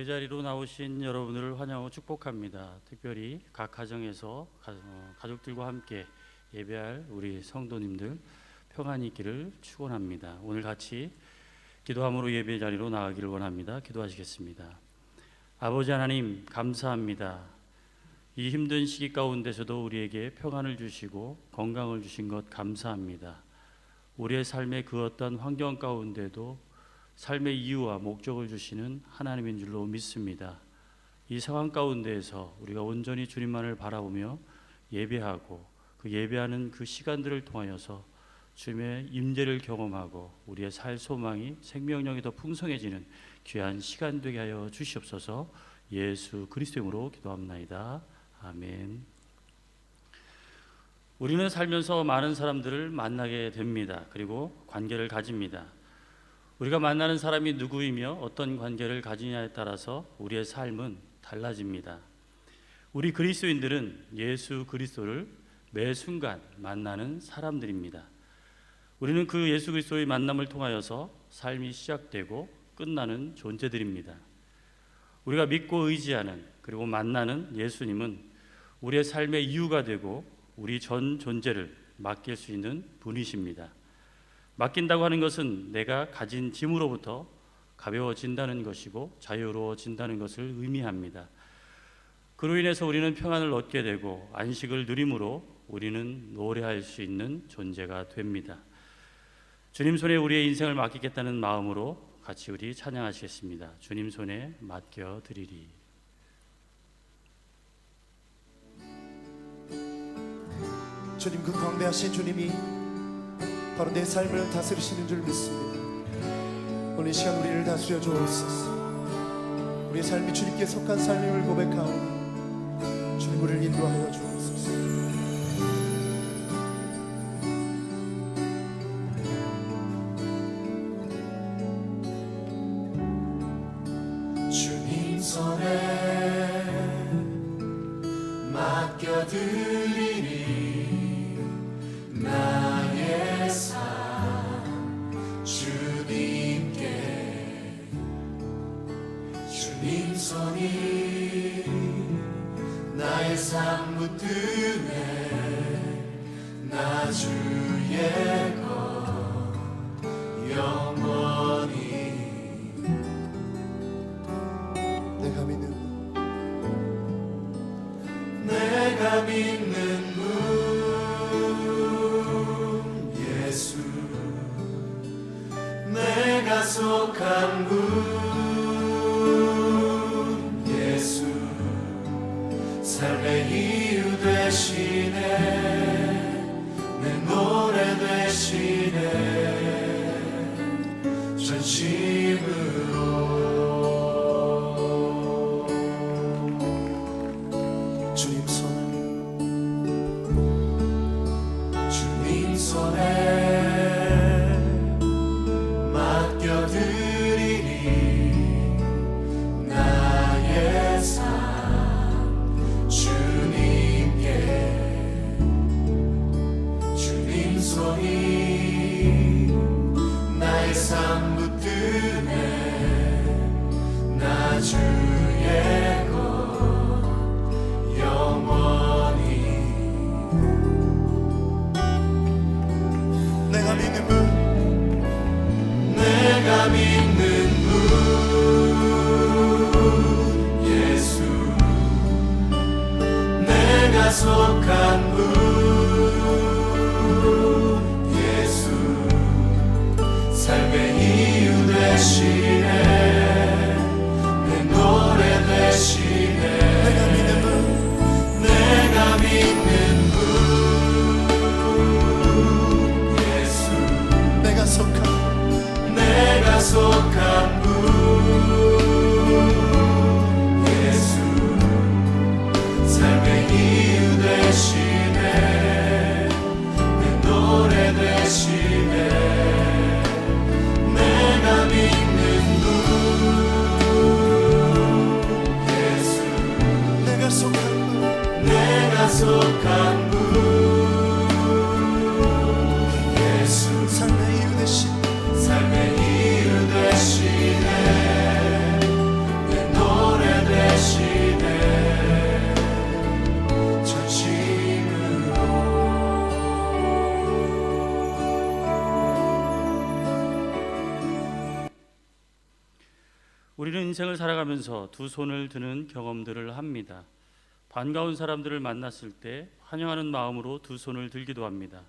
예배자리로 나오신 여러분들을 환영하고 축복합니다. 특별히 각 가정에서 가족들과 함께 예배할 우리 성도님들 평안히 있기를 축원합니다. 오늘 같이 기도함으로 예배자리로 나가기를 원합니다. 기도하시겠습니다. 아버지 하나님, 감사합니다. 이 힘든 시기 가운데서도 우리에게 평안을 주시고 건강을 주신 것 감사합니다. 우리의 삶의 그 어떤 환경 가운데도 삶의 이유와 목적을 주시는 하나님인 줄로 믿습니다. 이 상황 가운데에서 우리가 온전히 주님만을 바라보며 예배하고 그 예배하는 그 시간들을 통하여서 주님의 임재를 경험하고 우리의 살 소망이 생명력이 더 풍성해지는 귀한 시간 되게 하여 주시옵소서. 예수 그리스도의 이름으로 기도합나이다. 아멘. 우리는 살면서 많은 사람들을 만나게 됩니다. 그리고 관계를 가집니다. 우리가 만나는 사람이 누구이며 어떤 관계를 가지냐에 따라서 우리의 삶은 달라집니다. 우리 그리스도인들은 예수 그리스도를 매 순간 만나는 사람들입니다. 우리는 그 예수 그리스도의 만남을 통하여서 삶이 시작되고 끝나는 존재들입니다. 우리가 믿고 의지하는 그리고 만나는 예수님은 우리의 삶의 이유가 되고 우리 전 존재를 맡길 수 있는 분이십니다. 맡긴다고 하는 것은 내가 가진 짐으로부터 가벼워진다는 것이고 자유로워진다는 것을 의미합니다. 그로 인해서 우리는 평안을 얻게 되고 안식을 누림으로 우리는 노래할 수 있는 존재가 됩니다. 주님 손에 우리의 인생을 맡기겠다는 마음으로 같이 우리 찬양하시겠습니다. 주님 손에 맡겨드리리. 주님, 그 광대하신 주님이 바로 내 삶을 다스리시는 줄 믿습니다. 오늘 이 시간 우리를 다스려 주옵소서. 우리의 삶이 주님께 속한 삶임을 고백하오니 주님 우리를 인도하여 주옵소서. 주님 손에 맡겨드리니 나의 삶 주님께. 주님 손이 나의 삶 붙드네. 나 주의 것 영원히. 내가 믿는 분 예수. 내가 속한 분 예수. 삶의 이유 되시네. 내 노래 되시네. 전심으로. 주님 손에 맡겨드리니 나의 삶 주님께. 주님 손이 나의 삶 붙드네. 나 주의 것 영원히. 내가 믿는 분 내가 믿는 분 예수. 내가 속한 분 예수. 삶의 이유 되시네. 내 노래 되시네. 내가 믿는 분 내가 믿는 분 예수. 내가 속한 분 예수. 삶의 이유 되시네. 내 노래 되시네. 내가 믿는 분 예수. 내가 속한 분 내가 속한 분 예수. 삶의 이유 되신 삶의 이유 되시네. 내 노래 되시네. 전심으로. 우리는 인생을 살아가면서 두 손을 드는 경험들을 합니다. 반가운 사람들을 만났을 때 환영하는 마음으로 두 손을 들기도 합니다.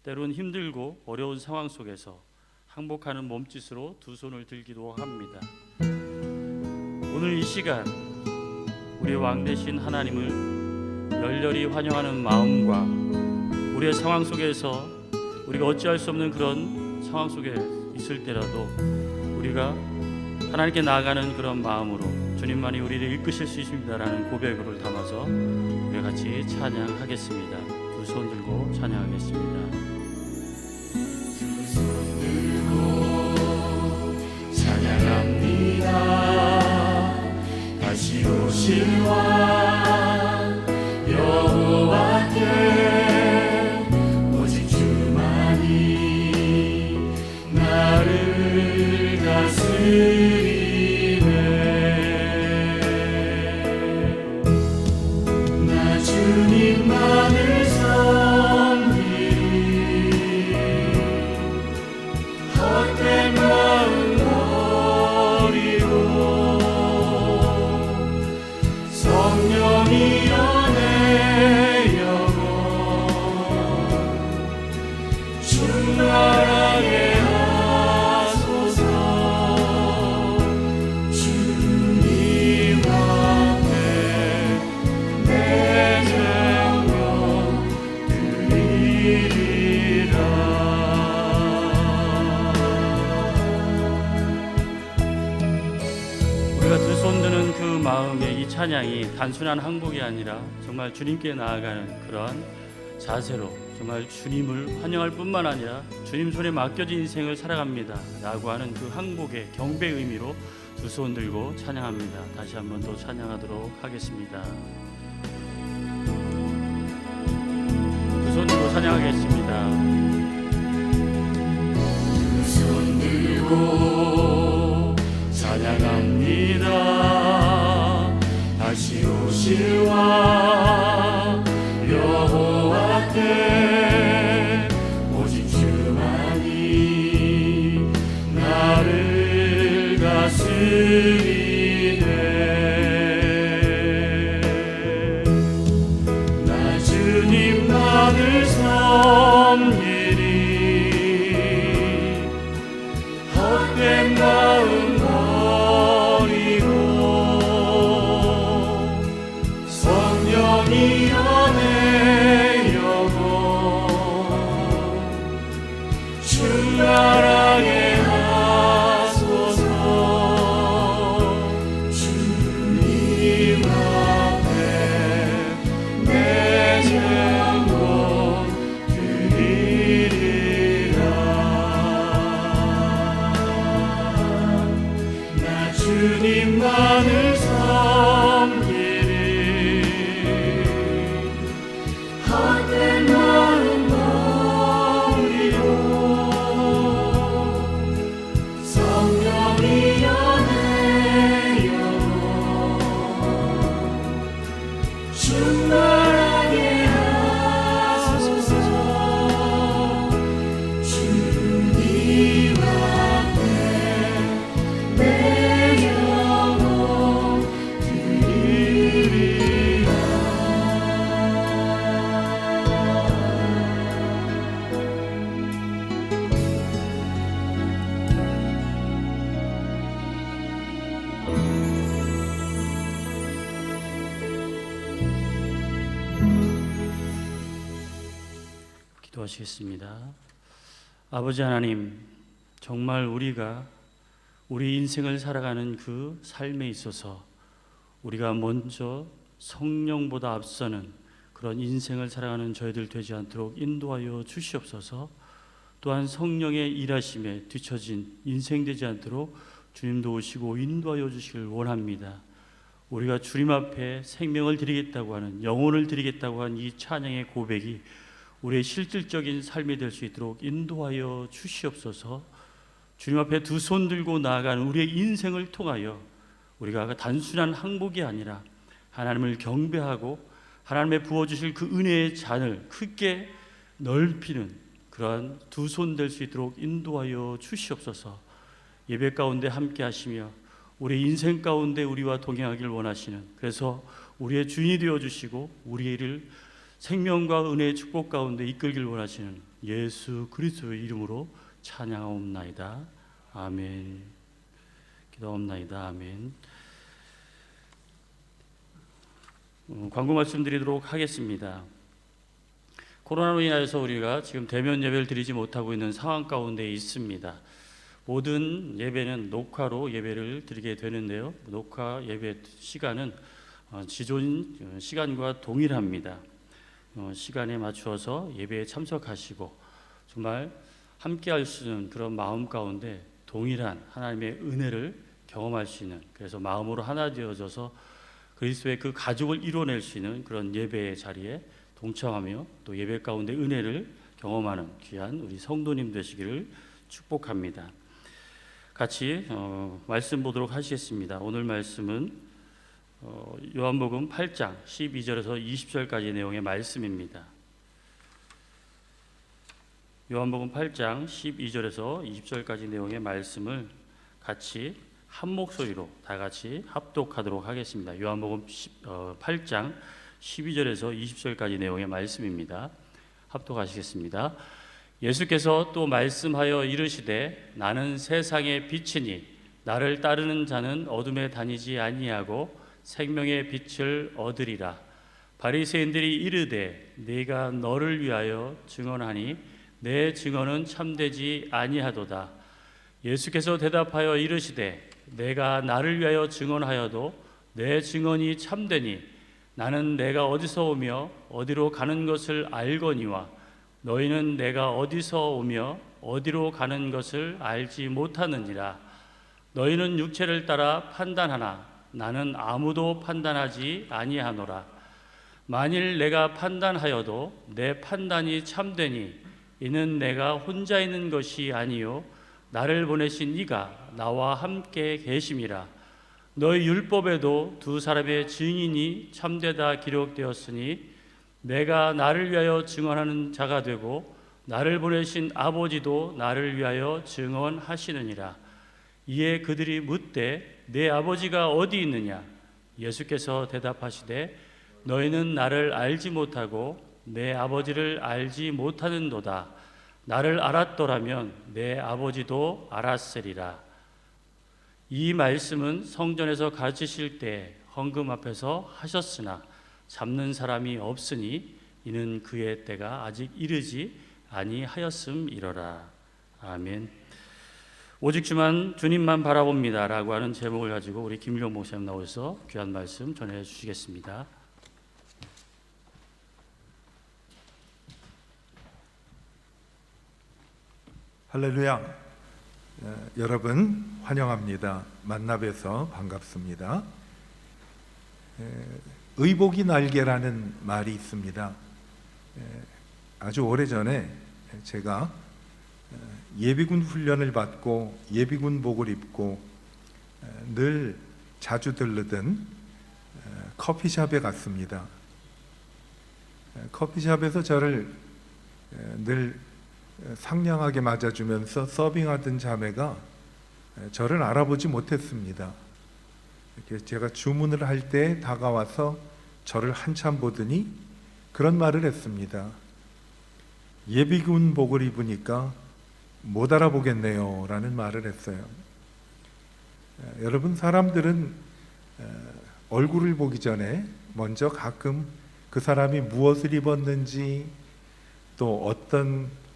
때론 힘들고 어려운 상황 속에서 항복하는 몸짓으로 두 손을 들기도 합니다. 오늘 이 시간 우리 왕 되신 하나님을 열렬히 환영하는 마음과 우리의 상황 속에서 우리가 어찌할 수 없는 그런 상황 속에 있을 때라도 우리가 하나님께 나아가는 그런 마음으로 주님만이 우리를 이끄실 수 있습니다라는 고백을 담아서 우리 같이 찬양하겠습니다. 두 손 들고 찬양하겠습니다. 찬양합니다. 다시 오실 왕 여호와께 오직 주만이 나를 다스리네. 나 주님만을 섬기리. 헛된 마음 버리고 성령이여 내 영혼 충만하게 하소서. 주님 앞에 내 생명 드리리라. 마음의 이 찬양이 단순한 항복이 아니라 정말 주님께 나아가는 그런 자세로 정말 주님을 환영할 뿐만 아니라 주님 손에 맡겨진 인생을 살아갑니다 라고 하는 그 항복의 경배의 의미로 두 손 들고 찬양합니다. 다시 한 번 더 찬양하도록 하겠습니다. 두 손 들고 찬양하겠습니다. 두 손 들고 찬양합니다. 다시 오실 왕 여호와께 오직 주만이 나를 다스리네. 나 주님만을 섬기리. 헛된 마음 버리고 성령이여 내 영혼 충만하게 하소서. 주님 앞에 내 전곡 드리리라. 나 주님만을 섬기리. 헛된 마음 버리고 성령이여 내 영혼 충만하게 하소서. 주님 앞에 내 영혼 드리리라. 기도하시겠습니다. 아버지 하나님, 정말 우리가 우리 인생을 살아가는 그 삶에 있어서 우리가 먼저 성령보다 앞서는 그런 인생을 살아가는 저희들 되지 않도록 인도하여 주시옵소서. 또한 성령의 일하심에 뒤처진 인생 되지 않도록 주님도 오시고 인도하여 주시길 원합니다. 우리가 주님 앞에 생명을 드리겠다고 하는, 영혼을 드리겠다고 하는 이 찬양의 고백이 우리의 실질적인 삶이 될 수 있도록 인도하여 주시옵소서. 주님 앞에 두 손 들고 나아가는 우리의 인생을 통하여 우리가 단순한 항복이 아니라 하나님을 경배하고 하나님의 부어주실 그 은혜의 잔을 크게 넓히는 그러한 두 손 될 수 있도록 인도하여 주시옵소서. 예배 가운데 함께 하시며 우리 인생 가운데 우리와 동행하길 원하시는, 그래서 우리의 주인이 되어주시고 우리를 생명과 은혜의 축복 가운데 이끌길 원하시는 예수 그리스도의 이름으로 찬양하옵나이다. 아멘. 기도하옵나이다. 아멘. 광고 말씀드리도록 하겠습니다. 코로나로 인하여서 우리가 지금 대면 예배를 드리지 못하고 있는 상황 가운데 있습니다. 모든 예배는 녹화로 예배를 드리게 되는데요, 녹화 예배 시간은 지존 시간과 동일합니다. 시간에 맞추어서 예배에 참석하시고 정말 함께 할 수 있는 그런 마음 가운데 동일한 하나님의 은혜를 경험할 수 있는, 그래서 마음으로 하나 되어져서 그리스도의 그 가족을 이뤄낼 수 있는 그런 예배의 자리에 동참하며 또 예배 가운데 은혜를 경험하는 귀한 우리 성도님 되시기를 축복합니다. 같이 말씀 보도록 하시겠습니다. 오늘 말씀은 요한복음 8장 12절에서 20절까지 내용의 말씀입니다. 요한복음 8장 12절에서 20절까지 내용의 말씀을 같이 한 목소리로 다 같이 합독하도록 하겠습니다. 요한복음 8장 12절에서 20절까지 내용의 말씀입니다. 합독하시겠습니다. 예수께서 또 말씀하여 이르시되 나는 세상의 빛이니 나를 따르는 자는 어둠에 다니지 아니하고 생명의 빛을 얻으리라. 바리새인들이 이르되 네가 너를 위하여 증언하니 내 증언은 참되지 아니하도다. 예수께서 대답하여 이르시되 내가 나를 위하여 증언하여도 내 증언이 참되니 나는 내가 어디서 오며 어디로 가는 것을 알거니와 너희는 내가 어디서 오며 어디로 가는 것을 알지 못하느니라. 너희는 육체를 따라 판단하나 나는 아무도 판단하지 아니하노라. 만일 내가 판단하여도 내 판단이 참되니 이는 내가 혼자 있는 것이 아니요 나를 보내신 이가 나와 함께 계심이라. 너희 율법에도 두 사람의 증인이 참되다 기록되었으니 내가 나를 위하여 증언하는 자가 되고 나를 보내신 아버지도 나를 위하여 증언하시느니라. 이에 그들이 묻되 내 아버지가 어디 있느냐? 예수께서 대답하시되 너희는 나를 알지 못하고 내 아버지를 알지 못하는도다. 나를 알았더라면 내 아버지도 알았으리라. 이 말씀은 성전에서 가르치실 때 헌금 앞에서 하셨으나 잡는 사람이 없으니 이는 그의 때가 아직 이르지 아니하였음이로라. 아멘. 오직 주님만 바라봅니다 라고 하는 제목을 가지고 우리 김일용 목사님 나오셔서 귀한 말씀 전해 주시겠습니다. 할렐루야. 여러분 환영합니다. 만나 뵈서 반갑습니다. 의복이 날개라는 말이 있습니다. 아주 오래전에 제가 예비군 훈련을 받고 예비군복을 입고 늘 자주 들르던 커피숍에 갔습니다. 커피숍에서 저를 늘 상냥하게 맞아주면서 서빙하던 자매가 저를 알아보지 못했습니다. 이렇게 제가 주문을 할 때 다가와서 저를 한참 보더니 그런 말을 했습니다. 예비군복을 입으니까 못 알아보겠네요 라는 말을 했어요. 여러분, 사람들은 얼굴을 보기 전에 먼저 가끔 그 사람이 무엇을 입었는지 또 어떤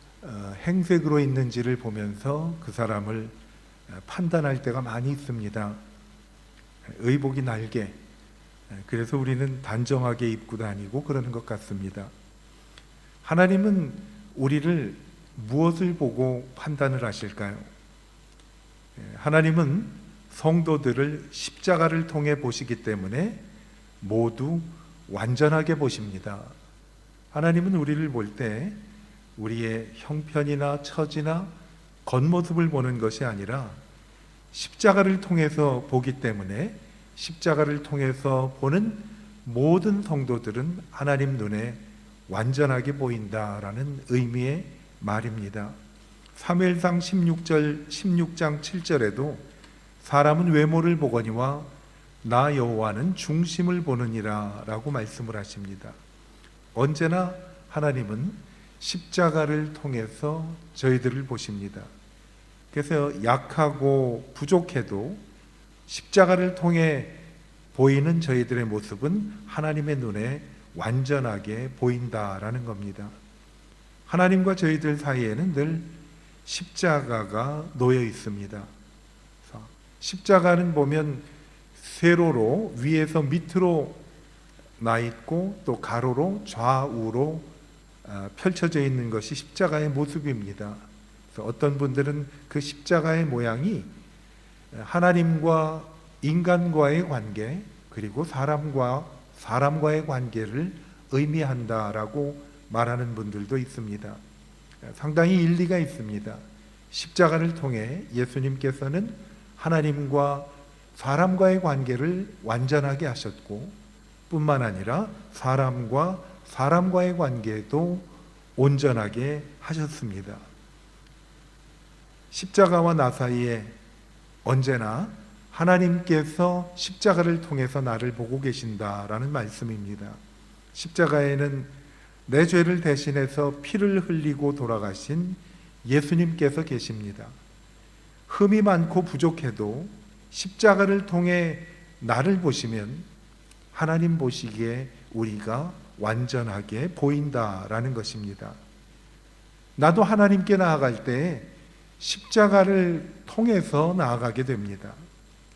행색으로 있는지를 보면서 그 사람을 판단할 때가 많이 있습니다. 의복이 날개, 그래서 우리는 단정하게 입고 다니고 그러는 것 같습니다. 하나님은 우리를 무엇을 보고 판단을 하실까요? 하나님은 성도들을 십자가를 통해 보시기 때문에 모두 완전하게 보십니다. 하나님은 우리를 볼 때 우리의 형편이나 처지나 겉모습을 보는 것이 아니라 십자가를 통해서 보기 때문에 십자가를 통해서 보는 모든 성도들은 하나님 눈에 완전하게 보인다라는 의미의 말입니다. 사무엘상 16장 7절에도 사람은 외모를 보거니와 나 여호와는 중심을 보느니라 라고 말씀을 하십니다. 언제나 하나님은 십자가를 통해서 저희들을 보십니다. 그래서 약하고 부족해도 십자가를 통해 보이는 저희들의 모습은 하나님의 눈에 완전하게 보인다라는 겁니다. 하나님과 저희들 사이에는 늘 십자가가 놓여 있습니다. 십자가는 보면 세로로 위에서 밑으로 나 있고 또 가로로 좌우로 펼쳐져 있는 것이 십자가의 모습입니다. 그래서 어떤 분들은 그 십자가의 모양이 하나님과 인간과의 관계 그리고 사람과의 관계를 의미한다라고 말하는 분들도 있습니다. 상당히 일리가 있습니다. 십자가를 통해 예수님께서는 하나님과 사람과의 관계를 완전하게 하셨고 뿐만 아니라 사람과의 관계도 온전하게 하셨습니다. 십자가와 나 사이에 언제나 하나님께서 십자가를 통해서 나를 보고 계신다라는 말씀입니다. 십자가에는 내 죄를 대신해서 피를 흘리고 돌아가신 예수님께서 계십니다. 흠이 많고 부족해도 십자가를 통해 나를 보시면 하나님 보시기에 우리가 완전하게 보인다라는 것입니다. 나도 하나님께 나아갈 때 십자가를 통해서 나아가게 됩니다.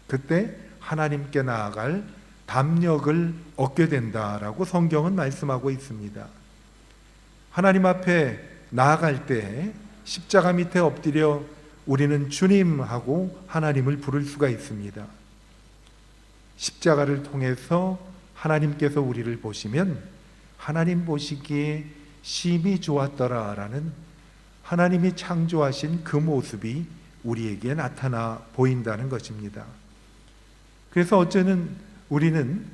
그때 하나님께 나아갈 담력을 얻게 된다라고 성경은 말씀하고 있습니다. 하나님 앞에 나아갈 때 십자가 밑에 엎드려 우리는 주님하고 하나님을 부를 수가 있습니다. 십자가를 통해서 하나님께서 우리를 보시면 하나님 보시기에 심히 좋았더라라는 하나님이 창조하신 그 모습이 우리에게 나타나 보인다는 것입니다. 그래서 어쩌면 우리는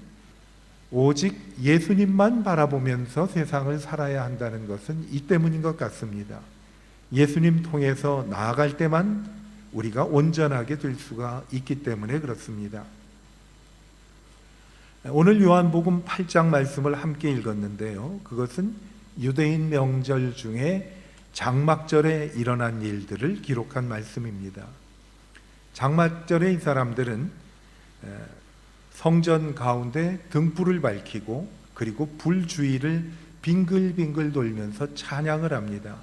오직 예수님만 바라보면서 세상을 살아야 한다는 것은 이 때문인 것 같습니다. 예수님 통해서 나아갈 때만 우리가 온전하게 될 수가 있기 때문에 그렇습니다. 오늘 요한복음 8장 말씀을 함께 읽었는데요. 그것은 유대인 명절 중에 장막절에 일어난 일들을 기록한 말씀입니다. 장막절에 이 사람들은 성전 가운데 등불을 밝히고 그리고 불 주위를 빙글빙글 돌면서 찬양을 합니다.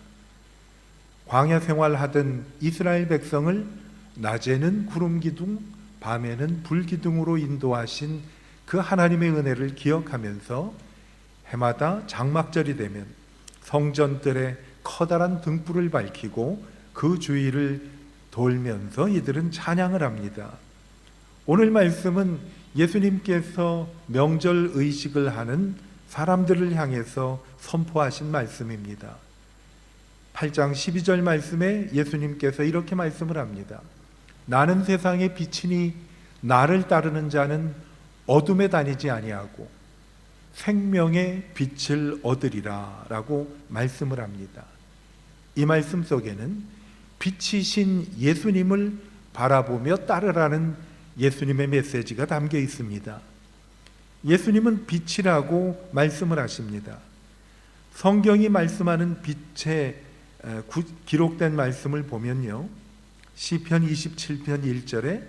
광야 생활하던 이스라엘 백성을 낮에는 구름 기둥, 밤에는 불 기둥으로 인도하신 그 하나님의 은혜를 기억하면서 해마다 장막절이 되면 성전들에 커다란 등불을 밝히고 그 주위를 돌면서 이들은 찬양을 합니다. 오늘 말씀은 예수님께서 명절 의식을 하는 사람들을 향해서 선포하신 말씀입니다. 8장 12절 말씀에 예수님께서 이렇게 말씀을 합니다. 나는 세상의 빛이니 나를 따르는 자는 어둠에 다니지 아니하고 생명의 빛을 얻으리라 라고 말씀을 합니다. 이 말씀 속에는 빛이신 예수님을 바라보며 따르라는 예수님의 메시지가 담겨 있습니다. 예수님은 빛이라고 말씀을 하십니다. 성경이 말씀하는 빛에 기록된 말씀을 보면요, 시편 27편 1절에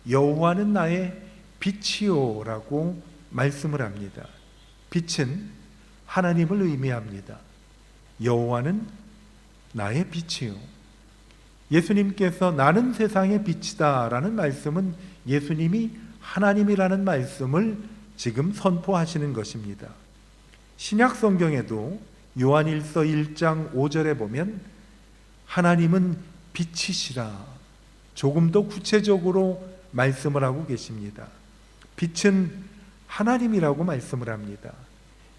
여호와는 나의 빛이요 라고 말씀을 합니다. 빛은 하나님을 의미합니다. 여호와는 나의 빛이요. 예수님께서 나는 세상의 빛이다 라는 말씀은 예수님이 하나님이라는 말씀을 지금 선포하시는 것입니다. 신약 성경에도 요한일서 1장 5절에 보면 하나님은 빛이시라 조금 더 구체적으로 말씀을 하고 계십니다. 빛은 하나님이라고 말씀을 합니다.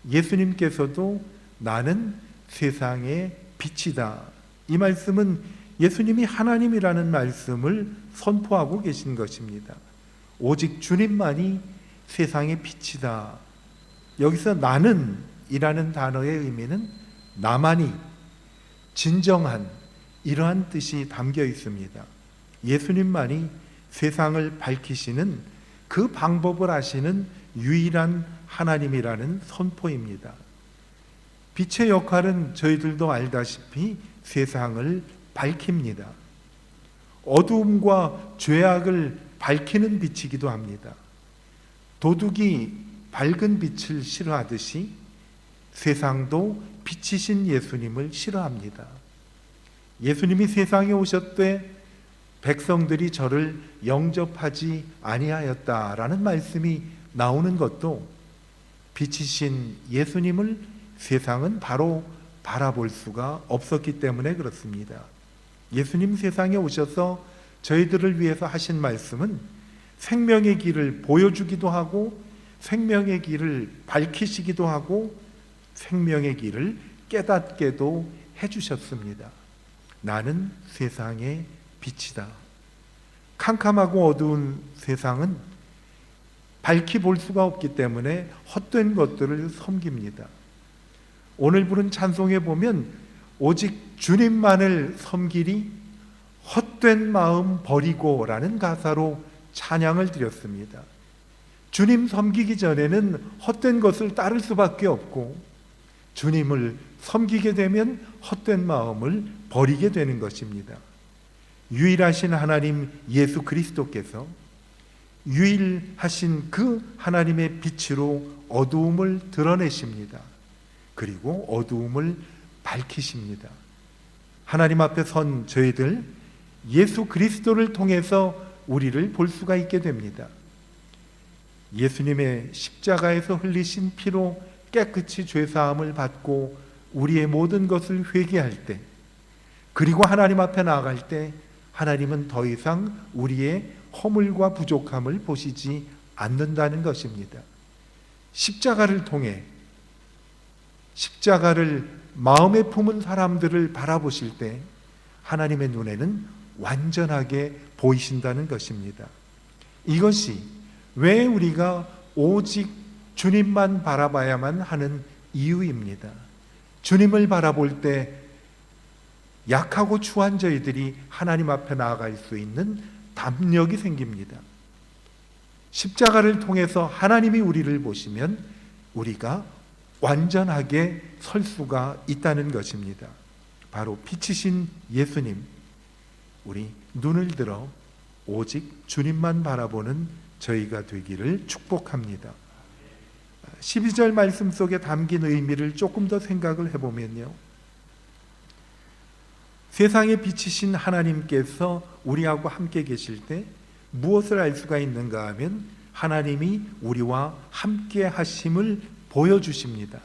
예수님께서도 나는 세상의 빛이다. 이 말씀은 예수님이 하나님이라는 말씀을 선포하고 계신 것입니다. 오직 주님만이 세상의 빛이다. 여기서 나는 이라는 단어의 의미는 나만이, 진정한 이러한 뜻이 담겨 있습니다. 예수님만이 세상을 밝히시는 그 방법을 아시는 유일한 하나님이라는 선포입니다. 빛의 역할은 저희들도 알다시피 세상을 밝힙니다. 어두움과 죄악을 밝히는 빛이기도 합니다. 도둑이 밝은 빛을 싫어하듯이 세상도 빛이신 예수님을 싫어합니다. 예수님이 세상에 오셨되 백성들이 저를 영접하지 아니하였다라는 말씀이 나오는 것도 빛이신 예수님을 세상은 바로 바라볼 수가 없었기 때문에 그렇습니다. 예수님 세상에 오셔서 저희들을 위해서 하신 말씀은 생명의 길을 보여주기도 하고 생명의 길을 밝히시기도 하고 생명의 길을 깨닫게도 해주셨습니다. 나는 세상의 빛이다. 캄캄하고 어두운 세상은 밝히 볼 수가 없기 때문에 헛된 것들을 섬깁니다. 오늘 부른 찬송에 보면 오직 주님만을 섬기리 헛된 마음 버리고 라는 가사로 찬양을 드렸습니다. 주님 섬기기 전에는 헛된 것을 따를 수밖에 없고 주님을 섬기게 되면 헛된 마음을 버리게 되는 것입니다. 유일하신 하나님 예수 그리스도께서 유일하신 그 하나님의 빛으로 어두움을 드러내십니다. 그리고 어두움을 밝히십니다. 하나님 앞에 선 저희들 예수 그리스도를 통해서 우리를 볼 수가 있게 됩니다. 예수님의 십자가에서 흘리신 피로 깨끗이 죄사함을 받고 우리의 모든 것을 회개할 때, 그리고 하나님 앞에 나아갈 때 하나님은 더 이상 우리의 허물과 부족함을 보시지 않는다는 것입니다. 십자가를 통해, 십자가를 마음에 품은 사람들을 바라보실 때 하나님의 눈에는 완전하게 보이신다는 것입니다. 이것이 왜 우리가 오직 주님만 바라봐야만 하는 이유입니다. 주님을 바라볼 때 약하고 추한 저희들이 하나님 앞에 나아갈 수 있는 담력이 생깁니다. 십자가를 통해서 하나님이 우리를 보시면 우리가 완전하게 설 수가 있다는 것입니다. 바로 빛이신 예수님, 우리 눈을 들어 오직 주님만 바라보는 저희가 되기를 축복합니다. 12절 말씀 속에 담긴 의미를 조금 더 생각을 해보면요, 세상에 비치신 하나님께서 우리하고 함께 계실 때 무엇을 알 수가 있는가 하면 하나님이 우리와 함께 하심을 보여주십니다.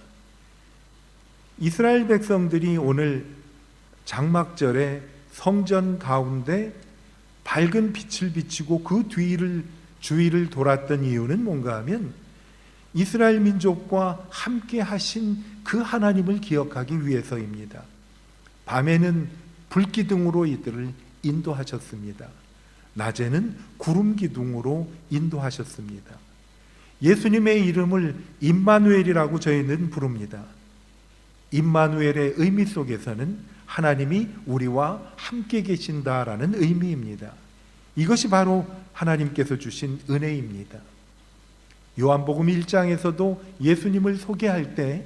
이스라엘 백성들이 오늘 장막절에 성전 가운데 밝은 빛을 비치고 그 주위를 돌았던 이유는 뭔가 하면 이스라엘 민족과 함께 하신 그 하나님을 기억하기 위해서입니다. 밤에는 불기둥으로 이들을 인도하셨습니다. 낮에는 구름기둥으로 인도하셨습니다. 예수님의 이름을 임마누엘이라고 저희는 부릅니다. 임마누엘의 의미 속에서는 하나님이 우리와 함께 계신다라는 의미입니다. 이것이 바로 하나님께서 주신 은혜입니다. 요한복음 1장에서도 예수님을 소개할 때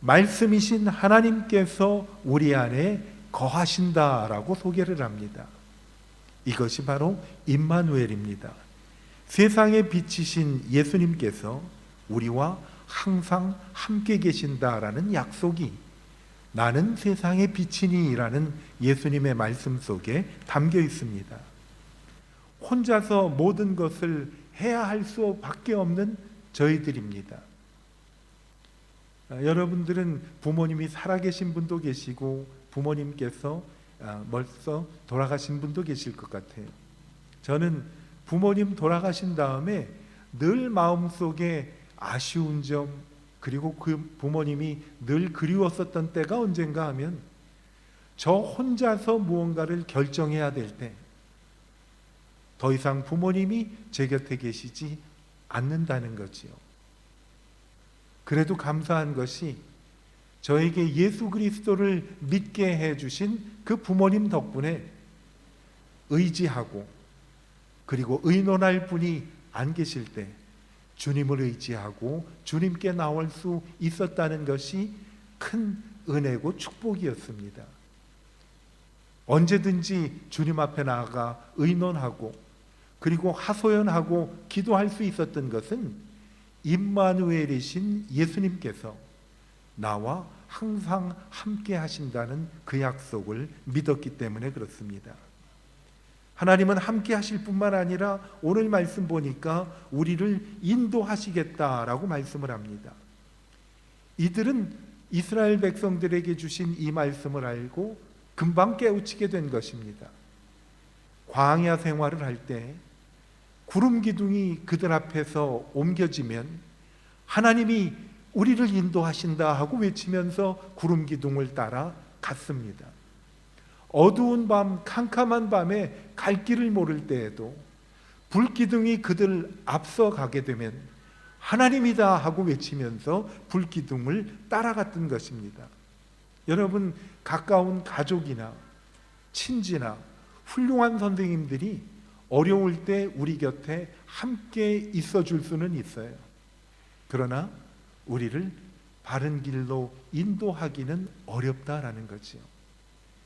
말씀이신 하나님께서 우리 안에 거하신다라고 소개를 합니다. 이것이 바로 임마누엘입니다. 세상에 비치신 예수님께서 우리와 항상 함께 계신다라는 약속이 나는 세상의 빛이니라는 예수님의 말씀 속에 담겨 있습니다. 혼자서 모든 것을 해야 할 수밖에 없는 저희들입니다. 여러분들은 부모님이 살아계신 분도 계시고 부모님께서 벌써 돌아가신 분도 계실 것 같아요. 저는 부모님 돌아가신 다음에 늘 마음속에 아쉬운 점, 그리고 그 부모님이 늘 그리웠었던 때가 언젠가 하면 저 혼자서 무언가를 결정해야 될 때 더 이상 부모님이 제 곁에 계시지 않는다는 거지요. 그래도 감사한 것이 저에게 예수 그리스도를 믿게 해주신 그 부모님 덕분에 의지하고 그리고 의논할 분이 안 계실 때 주님을 의지하고 주님께 나올 수 있었다는 것이 큰 은혜고 축복이었습니다. 언제든지 주님 앞에 나아가 의논하고 그리고 하소연하고 기도할 수 있었던 것은 임마누엘이신 예수님께서 나와 항상 함께 하신다는 그 약속을 믿었기 때문에 그렇습니다. 하나님은 함께 하실 뿐만 아니라 오늘 말씀 보니까 우리를 인도하시겠다라고 말씀을 합니다. 이들은 이스라엘 백성들에게 주신 이 말씀을 알고 금방 깨우치게 된 것입니다. 광야 생활을 할 때 구름 기둥이 그들 앞에서 옮겨지면 하나님이 우리를 인도하신다 하고 외치면서 구름 기둥을 따라 갔습니다. 어두운 밤, 캄캄한 밤에 갈 길을 모를 때에도 불기둥이 그들 앞서 가게 되면 하나님이다 하고 외치면서 불기둥을 따라갔던 것입니다. 여러분, 가까운 가족이나 친지나 훌륭한 선생님들이 어려울 때 우리 곁에 함께 있어 줄 수는 있어요. 그러나 우리를 바른 길로 인도하기는 어렵다라는 거죠.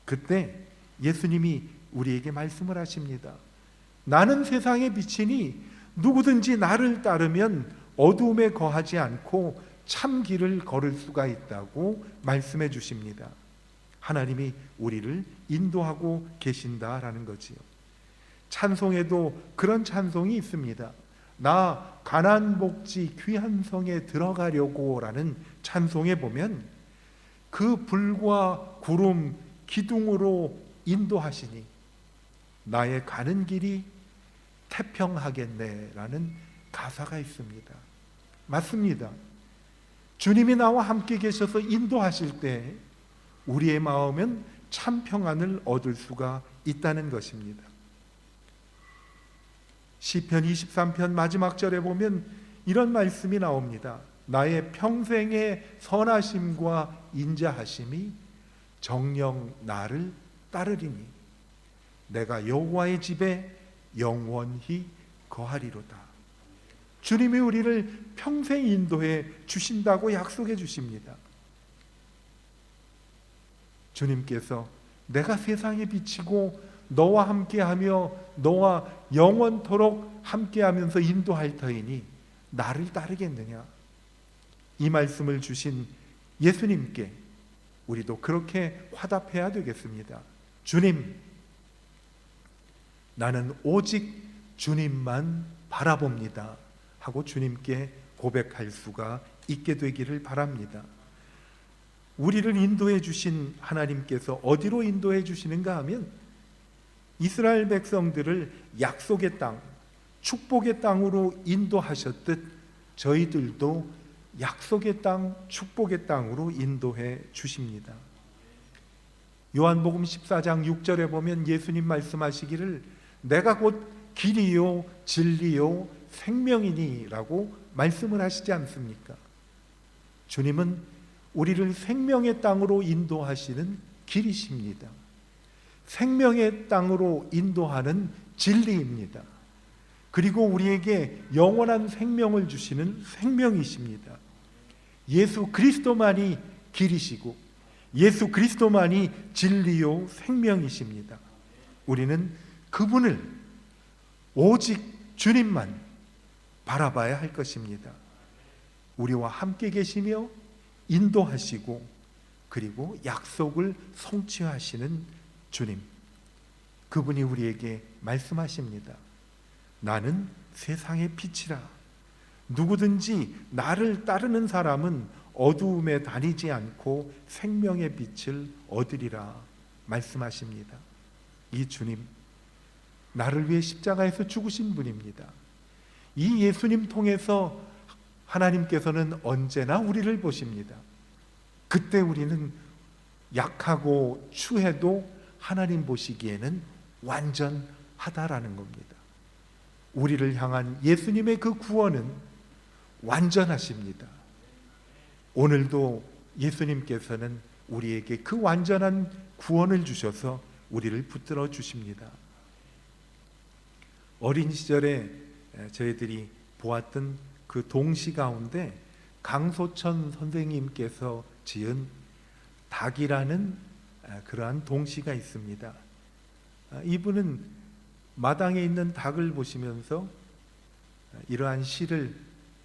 그때 예수님이 우리에게 말씀을 하십니다. 나는 세상의 빛이니 누구든지 나를 따르면 어두움에 거하지 않고 참 길을 걸을 수가 있다고 말씀해 주십니다. 하나님이 우리를 인도하고 계신다라는 거지요. 찬송에도 그런 찬송이 있습니다. 나 가나안 복지 귀한 성에 들어가려고 라는 찬송에 보면 그 불과 구름 기둥으로 인도하시니 나의 가는 길이 태평하겠네 라는 가사가 있습니다. 맞습니다. 주님이 나와 함께 계셔서 인도하실 때 우리의 마음은 참 평안을 얻을 수가 있다는 것입니다. 시편 23편 마지막 절에 보면 이런 말씀이 나옵니다. 나의 평생의 선하심과 인자하심이 정녕 나를 따르리니 내가 여호와의 집에 영원히 거하리로다. 주님이 우리를 평생 인도해 주신다고 약속해 주십니다. 주님께서 내가 세상에 비치고 너와 함께하며 너와 영원토록 함께하면서 인도할 터이니 나를 따르겠느냐. 이 말씀을 주신 예수님께 우리도 그렇게 화답해야 되겠습니다. 주님, 나는 오직 주님만 바라봅니다 하고 주님께 고백할 수가 있게 되기를 바랍니다. 우리를 인도해 주신 하나님께서 어디로 인도해 주시는가 하면 이스라엘 백성들을 약속의 땅, 축복의 땅으로 인도하셨듯 저희들도 약속의 땅, 축복의 땅으로 인도해 주십니다. 요한복음 14장 6절에 보면 예수님 말씀하시기를 내가 곧 길이요 진리요 생명이니 라고 말씀을 하시지 않습니까? 주님은 우리를 생명의 땅으로 인도하시는 길이십니다. 생명의 땅으로 인도하는 진리입니다. 그리고 우리에게 영원한 생명을 주시는 생명이십니다. 예수 그리스도만이 길이시고 예수 그리스도만이 진리요 생명이십니다. 우리는 그분을 오직 주님만 바라봐야 할 것입니다. 우리와 함께 계시며 인도하시고 그리고 약속을 성취하시는 주님, 그분이 우리에게 말씀하십니다. 나는 세상의 빛이라. 누구든지 나를 따르는 사람은 어두움에 다니지 않고 생명의 빛을 얻으리라 말씀하십니다. 이 주님, 나를 위해 십자가에서 죽으신 분입니다. 이 예수님 통해서 하나님께서는 언제나 우리를 보십니다. 그때 우리는 약하고 추해도 하나님 보시기에는 완전하다라는 겁니다. 우리를 향한 예수님의 그 구원은 완전하십니다. 오늘도 예수님께서는 우리에게 그 완전한 구원을 주셔서 우리를 붙들어 주십니다. 어린 시절에 저희들이 보았던 그 동시 가운데 강소천 선생님께서 지은 닭이라는 그러한 동시가 있습니다. 이분은 마당에 있는 닭을 보시면서 이러한 시를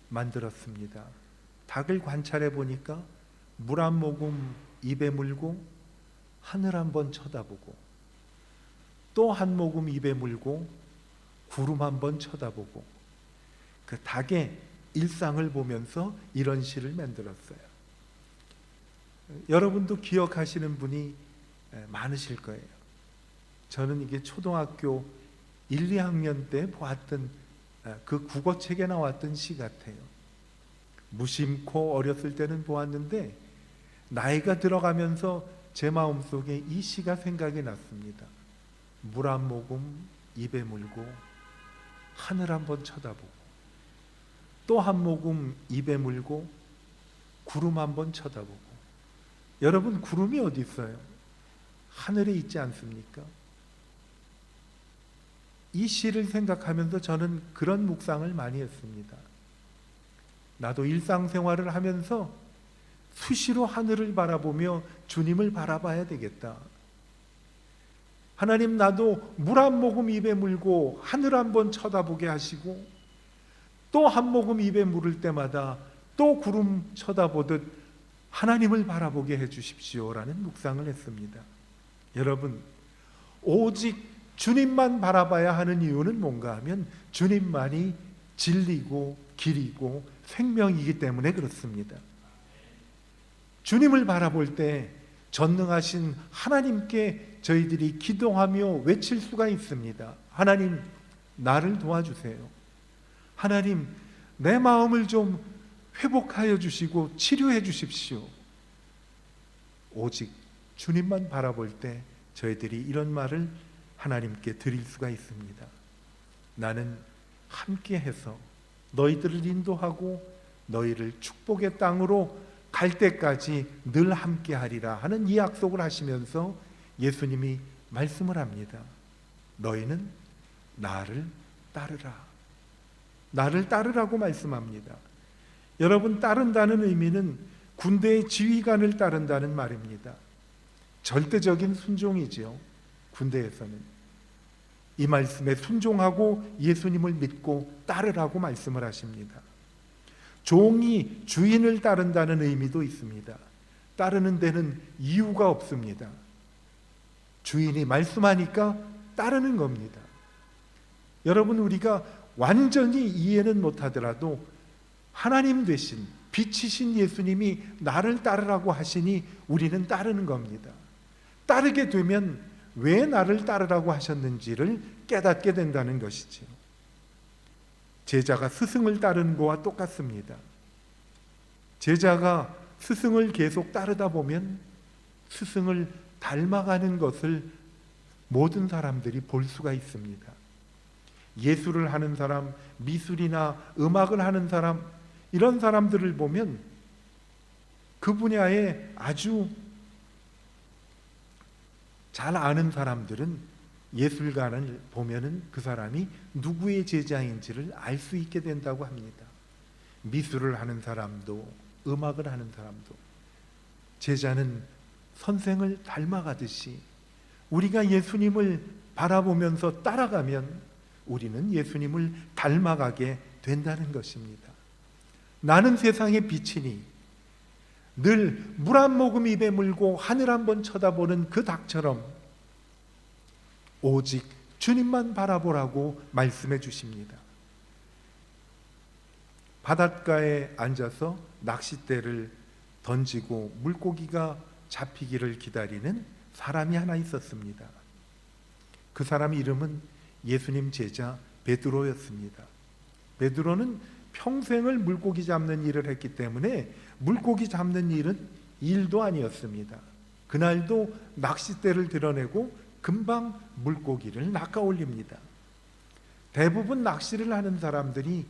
만들었습니다. 닭을 관찰해 보니까 물 한 모금 입에 물고 하늘 한번 쳐다보고 또 한 모금 입에 물고 구름 한번 쳐다보고 그 닭의 일상을 보면서 이런 시를 만들었어요. 여러분도 기억하시는 분이 많으실 거예요. 저는 이게 초등학교 1, 2학년 때 보았던 그 국어책에 나왔던 시 같아요. 무심코 어렸을 때는 보았는데 나이가 들어가면서 제 마음속에 이 시가 생각이 났습니다. 물 한 모금 입에 물고 하늘 한번 쳐다보고 또 한 모금 입에 물고 구름 한번 쳐다보고. 여러분, 구름이 어디 있어요? 하늘에 있지 않습니까? 이 시를 생각하면서 저는 그런 묵상을 많이 했습니다. 나도 일상생활을 하면서 수시로 하늘을 바라보며 주님을 바라봐야 되겠다. 하나님, 나도 물 한 모금 입에 물고 하늘 한번 쳐다보게 하시고 또 한 모금 입에 물을 때마다 또 구름 쳐다보듯 하나님을 바라보게 해주십시오라는 묵상을 했습니다. 여러분, 오직 주님만 바라봐야 하는 이유는 뭔가 하면 주님만이 진리고 길이고 생명이기 때문에 그렇습니다. 주님을 바라볼 때 전능하신 하나님께 저희들이 기도하며 외칠 수가 있습니다. 하나님, 나를 도와주세요. 하나님, 내 마음을 좀 회복하여 주시고 치료해 주십시오. 오직 주님만 바라볼 때 저희들이 이런 말을 하나님께 드릴 수가 있습니다. 나는 함께해서 너희들을 인도하고 너희를 축복의 땅으로 갈 때까지 늘 함께하리라 하는 이 약속을 하시면서 예수님이 말씀을 합니다. 너희는 나를 따르라. 나를 따르라고 말씀합니다. 여러분, 따른다는 의미는 군대의 지휘관을 따른다는 말입니다. 절대적인 순종이지요. 군대에서는 이 말씀에 순종하고 예수님을 믿고 따르라고 말씀을 하십니다. 종이 주인을 따른다는 의미도 있습니다. 따르는 데는 이유가 없습니다. 주인이 말씀하니까 따르는 겁니다. 여러분, 우리가 완전히 이해는 못하더라도 하나님 되신 빛이신 예수님이 나를 따르라고 하시니 우리는 따르는 겁니다. 따르게 되면 왜 나를 따르라고 하셨는지를 깨닫게 된다는 것이지요. 제자가 스승을 따르는 것과 똑같습니다. 제자가 스승을 계속 따르다 보면 스승을 닮아가는 것을 모든 사람들이 볼 수가 있습니다. 예술을 하는 사람, 미술이나 음악을 하는 사람, 이런 사람들을 보면 그 분야에 아주 잘 아는 사람들은 예술가를 보면은 그 사람이 누구의 제자인지를 알 수 있게 된다고 합니다. 미술을 하는 사람도 음악을 하는 사람도 제자는 선생을 닮아가듯이 우리가 예수님을 바라보면서 따라가면 우리는 예수님을 닮아가게 된다는 것입니다. 나는 세상의 빛이니 늘 물 한 모금 입에 물고 하늘 한번 쳐다보는 그 닭처럼 오직 주님만 바라보라고 말씀해 주십니다. 바닷가에 앉아서 낚싯대를 던지고 물고기가 잡히기를 기다리는 사람이 하나 있었습니다. 그 사람 이름은 예수님 제자 베드로였습니다. 베드로는 평생을 물고기 잡는 일을 했기 때문에 물고기 잡는 일은 일도 아니었습니다. 그날도 낚싯대를 드러내고 금방 물고기를 낚아올립니다. 대부분 낚시를 하는 사람들이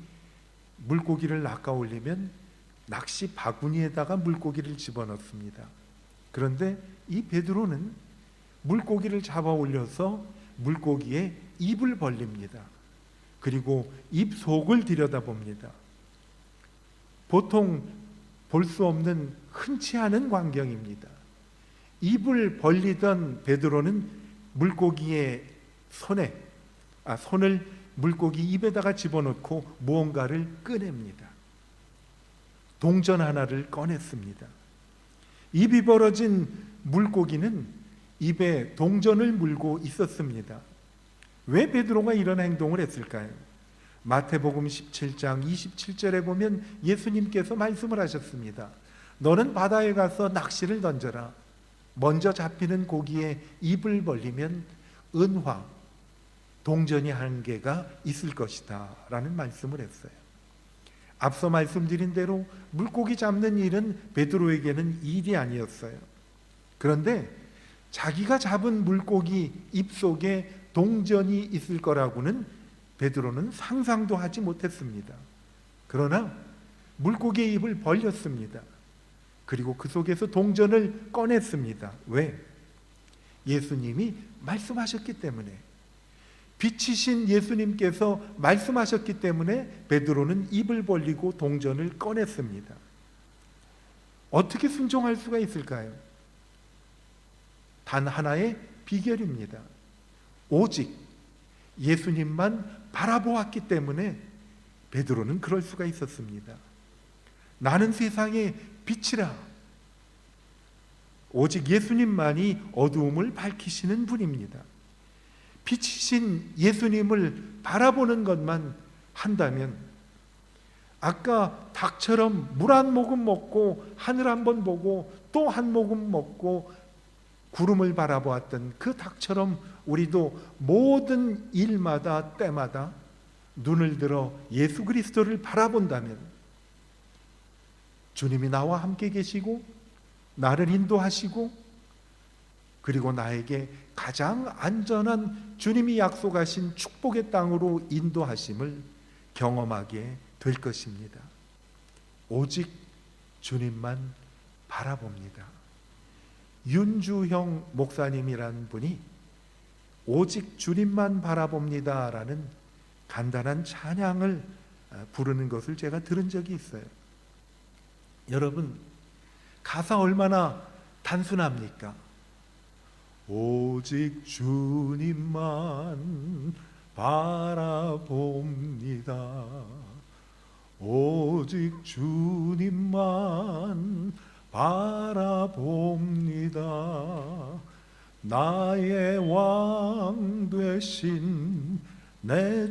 물고기를 낚아올리면 낚시 바구니에다가 물고기를 집어넣습니다. 그런데 이 베드로는 물고기를 잡아 올려서 물고기에 입을 벌립니다. 그리고 입 속을 들여다봅니다. 보통 볼 수 없는 흔치 않은 광경입니다. 입을 벌리던 베드로는 물고기의 손을 물고기 입에다가 집어넣고 무언가를 꺼냅니다. 동전 하나를 꺼냈습니다. 입이 벌어진 물고기는 입에 동전을 물고 있었습니다. 왜 베드로가 이런 행동을 했을까요? 마태복음 17장 27절에 보면 예수님께서 말씀을 하셨습니다. 너는 바다에 가서 낚시를 던져라. 먼저 잡히는 고기에 입을 벌리면 은화, 동전이 한 개가 있을 것이다 라는 말씀을 했어요. 앞서 말씀드린 대로 물고기 잡는 일은 베드로에게는 일이 아니었어요. 그런데 자기가 잡은 물고기 입속에 동전이 있을 거라고는 베드로는 상상도 하지 못했습니다. 그러나 물고기의 입을 벌렸습니다. 그리고 그 속에서 동전을 꺼냈습니다. 왜? 예수님이 말씀하셨기 때문에, 빛이신 예수님께서 말씀하셨기 때문에 베드로는 입을 벌리고 동전을 꺼냈습니다. 어떻게 순종할 수가 있을까요? 단 하나의 비결입니다. 오직 예수님만 바라보았기 때문에 베드로는 그럴 수가 있었습니다. 나는 세상의 빛이라. 오직 예수님만이 어두움을 밝히시는 분입니다. 빛이신 예수님을 바라보는 것만 한다면 아까 닭처럼 물 한 모금 먹고 하늘 한번 보고 또 한 모금 먹고 구름을 바라보았던 그 닭처럼 우리도 모든 일마다 때마다 눈을 들어 예수 그리스도를 바라본다면 주님이 나와 함께 계시고 나를 인도하시고 그리고 나에게 가장 안전한 주님이 약속하신 축복의 땅으로 인도하심을 경험하게 될 것입니다. 오직 주님만 바라봅니다. 윤주형 목사님이란 분이 오직 주님만 바라봅니다라는 간단한 찬양을 부르는 것을 제가 들은 적이 있어요. 여러분, 가사 얼마나 단순합니까? 오직 주님만 바라봅니다. 오직 주님만 바라봅니다. 나의 왕 되신 내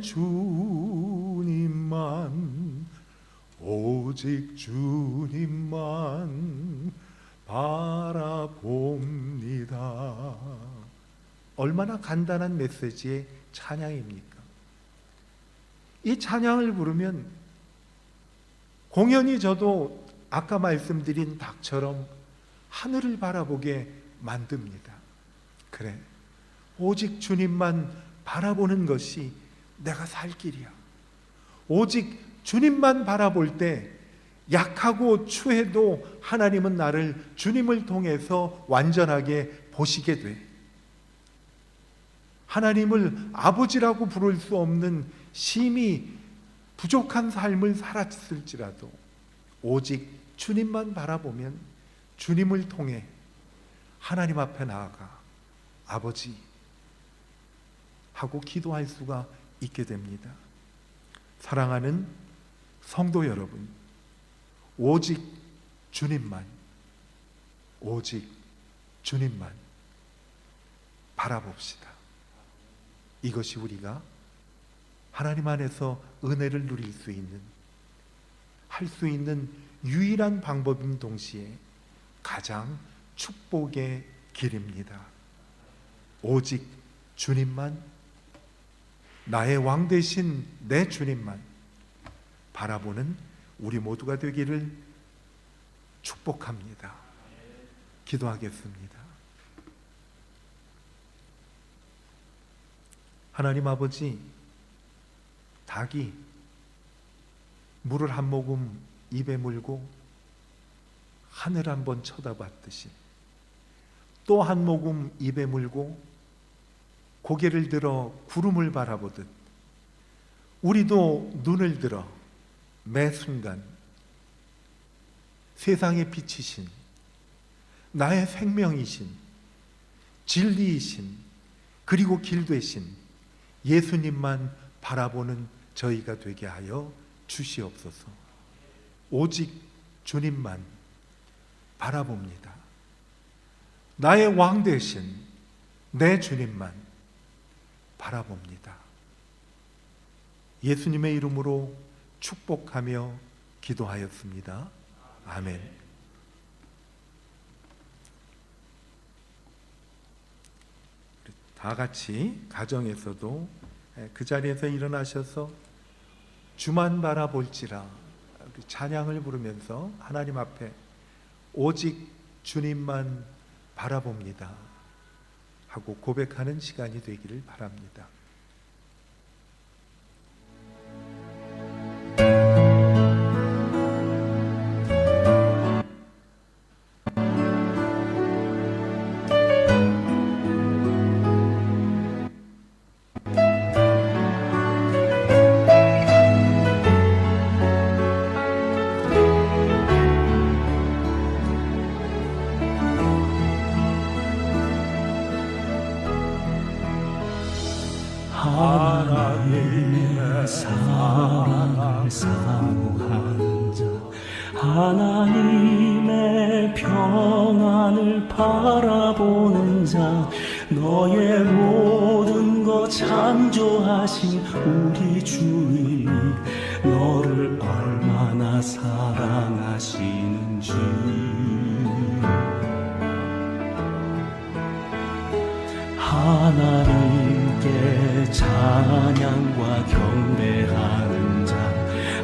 주님만, 오직 주님만 바라봅니다. 얼마나 간단한 메시지의 찬양입니까? 이 찬양을 부르면 공연히 저도 아까 말씀드린 닭처럼 하늘을 바라보게 만듭니다. 그래, 오직 주님만 바라보는 것이 내가 살 길이야. 오직 주님만 바라볼 때 약하고 추해도 하나님은 나를 주님을 통해서 완전하게 보시게 돼. 하나님을 아버지라고 부를 수 없는 심히 부족한 삶을 살았을지라도 오직 주님만 바라보면 주님을 통해 하나님 앞에 나아가 아버지 하고 기도할 수가 있게 됩니다. 사랑하는 성도 여러분, 오직 주님만, 오직 주님만 바라봅시다. 이것이 우리가 하나님 안에서 은혜를 누릴 수 있는, 할 수 있는 유일한 방법인 동시에 가장 축복의 길입니다. 오직 주님만, 나의 왕 되신 내 주님만 바라보는 우리 모두가 되기를 축복합니다. 기도하겠습니다. 하나님 아버지, 닭이 물을 한 모금 입에 물고 하늘 한번 쳐다봤듯이 또 한 모금 입에 물고 고개를 들어 구름을 바라보듯 우리도 눈을 들어 매 순간 세상의 빛이신, 나의 생명이신, 진리이신, 그리고 길 되신 예수님만 바라보는 저희가 되게 하여 주시옵소서. 오직 주님만 바라봅니다. 나의 왕 되신 내 주님만 바라봅니다. 예수님의 이름으로 축복하며 기도하였습니다. 아멘. 다 같이 가정에서도 그 자리에서 일어나셔서 주만 바라볼지라 찬양을 부르면서 하나님 앞에 오직 주님만 바라봅니다 하고 고백하는 시간이 되기를 바랍니다. 하나님의 사랑을 사모한 자, 하나님의 평안을 바라보는 자, 너의 모든 것 창조하신 우리 주님이 너를 얼마나 얼마나 사랑하시는지 하나님께 찬양과 경배하는 자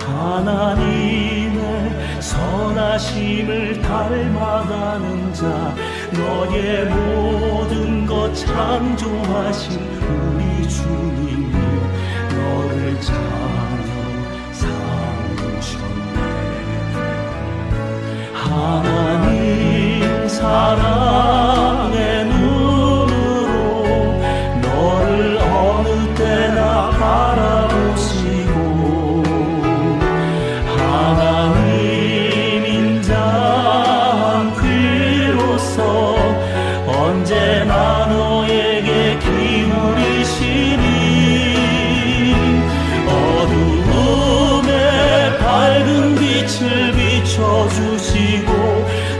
하나님의 선하심을 닮아가는 자 너의 모든 것 창조하신 우리 주님이 너를 찬양 삼으셨네. 하나님 사랑의 눈으로 너를 어느 때나 바라보시고 하나님 인자한 귀로서 언제나 너에게 기울이시니 어두움에 밝은 빛을 비춰주시고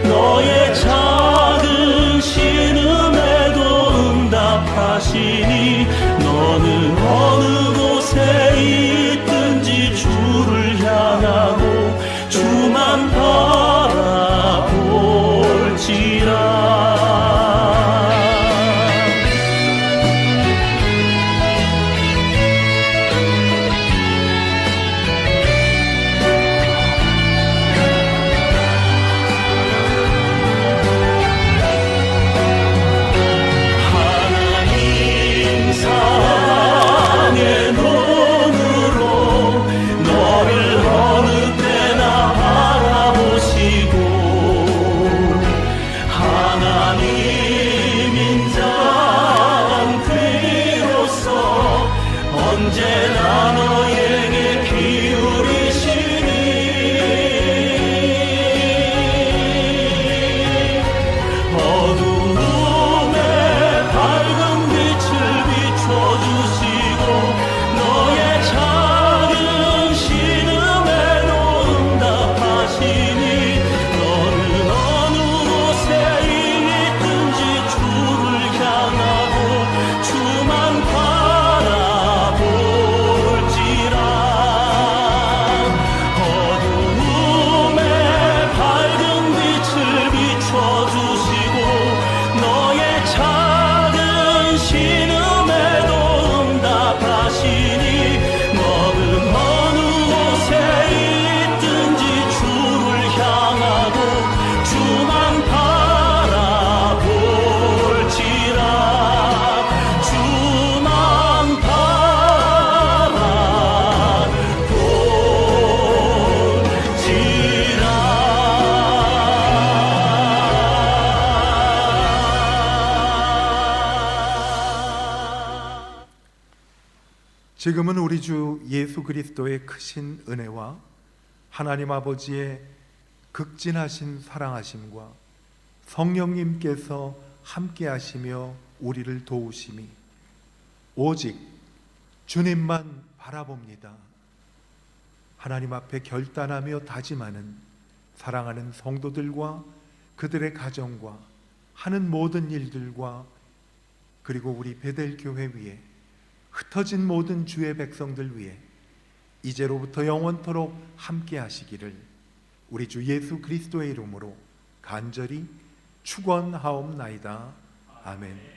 너의 작은 신음에도 응답하시니 너는 어느 곳에 있든지 주를 향하고 주만 바라볼지라. 언제나 너에게 기울이시니 어두움에 밝은 빛을 비춰주시고 너의 작은 신음에도 응답하시니 너는 어느 곳에 있든지 주를 향하고 주만 지금은 우리 주 예수 그리스도의 크신 은혜와 하나님 아버지의 극진하신 사랑하심과 성령님께서 함께 하시며 우리를 도우심이 오직 주님만 바라봅니다. 하나님 앞에 결단하며 다짐하는 사랑하는 성도들과 그들의 가정과 하는 모든 일들과 그리고 우리 베델 교회 위에 흩어진 모든 주의 백성들 위해 이제로부터 영원토록 함께 하시기를 우리 주 예수 그리스도의 이름으로 간절히 축원하옵나이다. 아멘.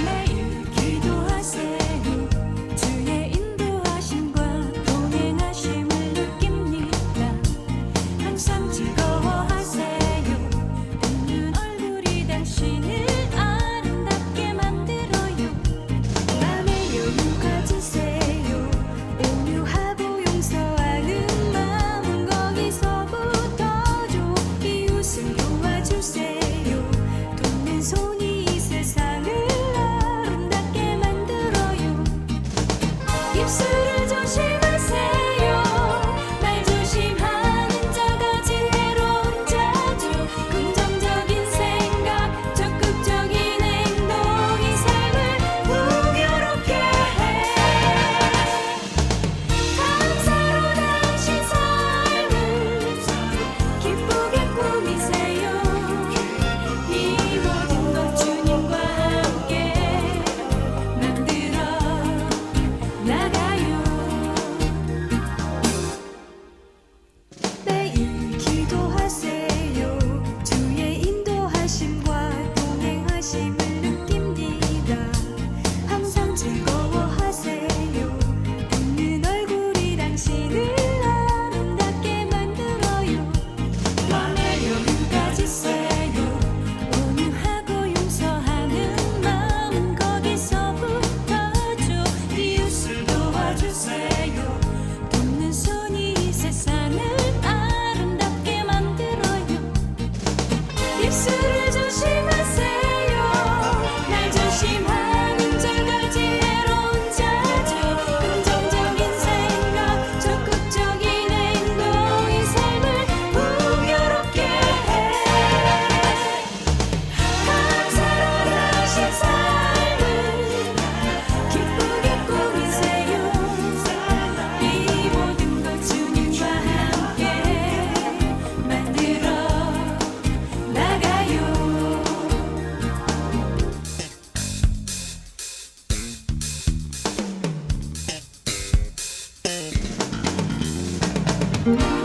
매일 기도하세요. 주의 주옵소서.